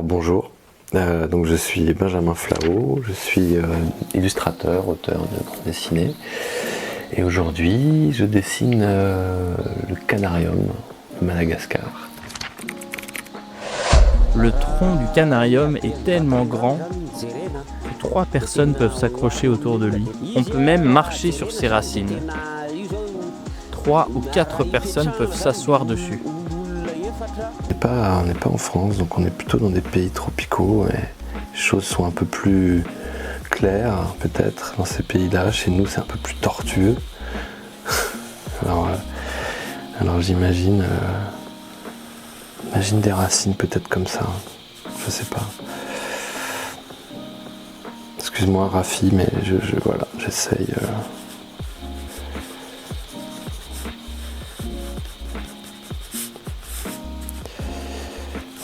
Bonjour, donc je suis Benjamin Flao, je suis illustrateur, auteur de bande dessinée et aujourd'hui je dessine le canarium de Madagascar. Le tronc du canarium est tellement grand que 3 personnes peuvent s'accrocher autour de lui. On peut même marcher sur ses racines. 3 ou 4 personnes peuvent s'asseoir dessus. On n'est pas en France, donc on est plutôt dans des pays tropicaux et les choses sont un peu plus claires peut-être dans ces pays-là. Chez nous c'est un peu plus tortueux. Alors j'imagine des racines peut-être comme ça, je sais pas. Excuse-moi Rafi, mais voilà, j'essaye.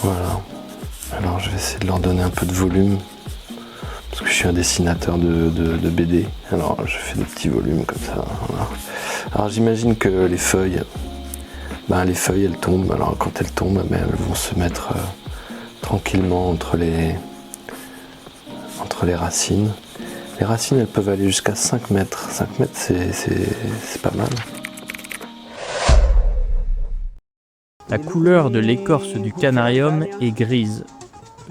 Voilà. Alors je vais essayer de leur donner un peu de volume, parce que je suis un dessinateur de BD. Alors je fais des petits volumes comme ça. Voilà. Alors j'imagine que les feuilles elles tombent. Alors quand elles tombent, elles vont se mettre tranquillement entre les racines. Les racines elles peuvent aller jusqu'à 5 mètres. 5 mètres c'est pas mal. La couleur de l'écorce du canarium est grise,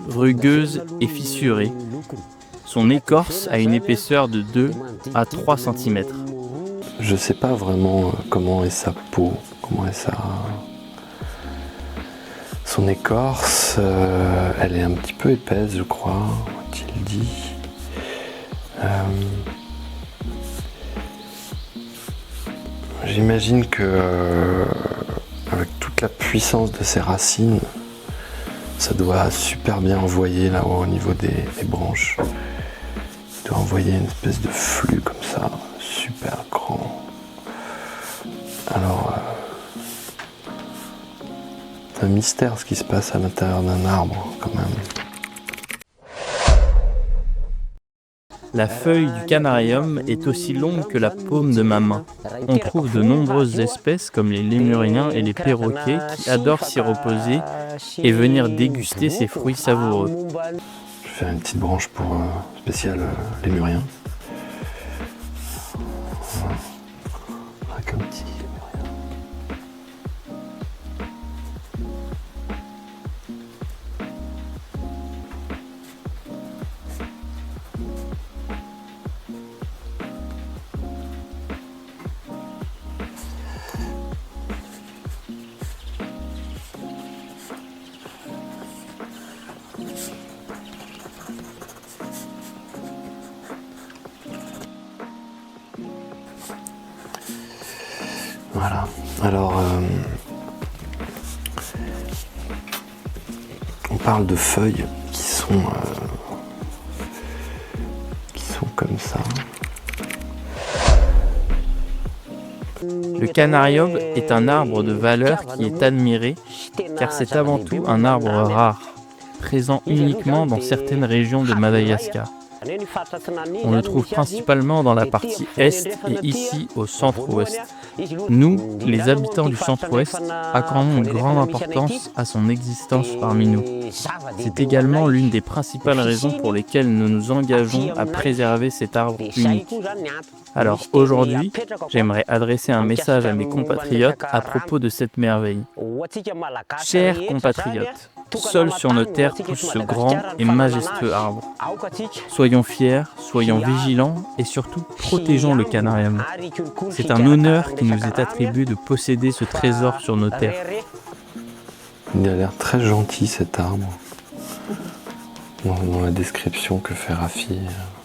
rugueuse et fissurée. Son écorce a une épaisseur de 2 à 3 cm. Je sais pas vraiment comment est sa peau, comment est son écorce. Elle est un petit peu épaisse, je crois, a-t-il dit. J'imagine que avec toute la puissance de ses racines, ça doit super bien envoyer là-haut au niveau des branches. Il doit envoyer une espèce de flux comme ça, super grand. Alors, c'est un mystère ce qui se passe à l'intérieur d'un arbre quand même. La feuille du canarium est aussi longue que la paume de ma main. On trouve de nombreuses espèces comme les lémuriens et les perroquets qui adorent s'y reposer et venir déguster ces fruits savoureux. Je vais faire une petite branche pour spécial lémurien. Avec un petit lémurien. Voilà, alors on parle de feuilles qui sont comme ça. Le canarium est un arbre de valeur qui est admiré car c'est avant tout un arbre rare, présent uniquement dans certaines régions de Madagascar. On le trouve principalement dans la partie est et ici au centre-ouest. Nous, les habitants du centre-ouest, accordons une grande importance à son existence parmi nous. C'est également l'une des principales raisons pour lesquelles nous nous engageons à préserver cet arbre unique. Alors aujourd'hui, j'aimerais adresser un message à mes compatriotes à propos de cette merveille. Chers compatriotes, seul sur nos terres pousse ce grand et majestueux arbre. Soyons fiers, soyons vigilants et surtout protégeons le canarium. C'est un honneur qui nous est attribué de posséder ce trésor sur nos terres. Il a l'air très gentil cet arbre. Dans la description que fait Rafi,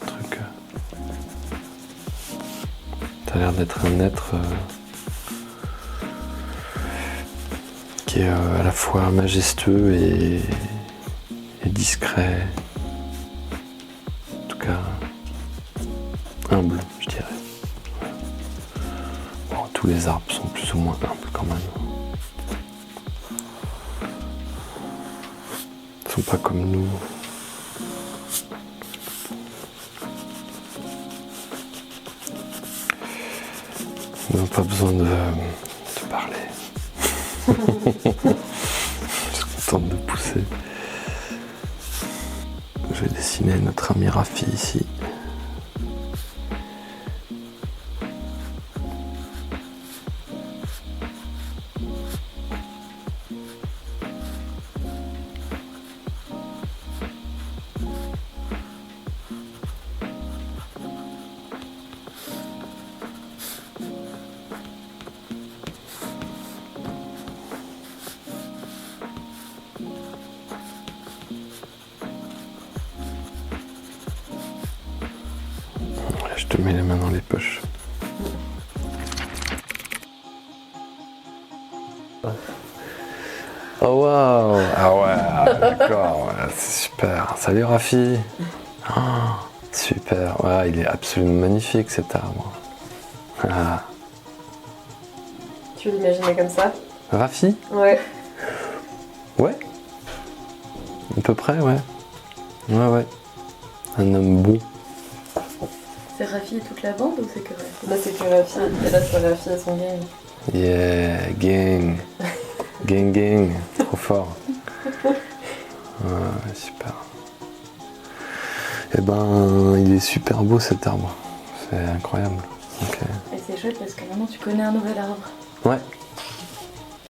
un truc. Ça a l'air d'être un être qui est à la fois majestueux et discret. En tout cas, humble, je dirais. Bon, tous les arbres sont plus ou moins humbles quand même. Ils ne sont pas comme nous. Ils n'ont pas besoin de parler. Je suis contente de pousser. je vais dessiner notre ami Rafi ici. Je te mets les mains dans les poches. Oh waouh! Ah ouais, d'accord, ouais, c'est super. Salut Rafi! Oh, super, ouais, il est absolument magnifique cet arbre. Ah. Tu l'imaginais comme ça? Rafi? Ouais. Ouais. À peu près, ouais. Ouais, ouais. Un homme bon. C'est Rafi et toute la bande ou c'est que Rafi? Là c'est que Rafi, et là c'est Rafi et son gang. Yeah, gang. Gang, gang. Trop fort. Ouais, super. Eh ben, il est super beau cet arbre. C'est incroyable. Ok. Et c'est chouette parce que maintenant tu connais un nouvel arbre. Ouais.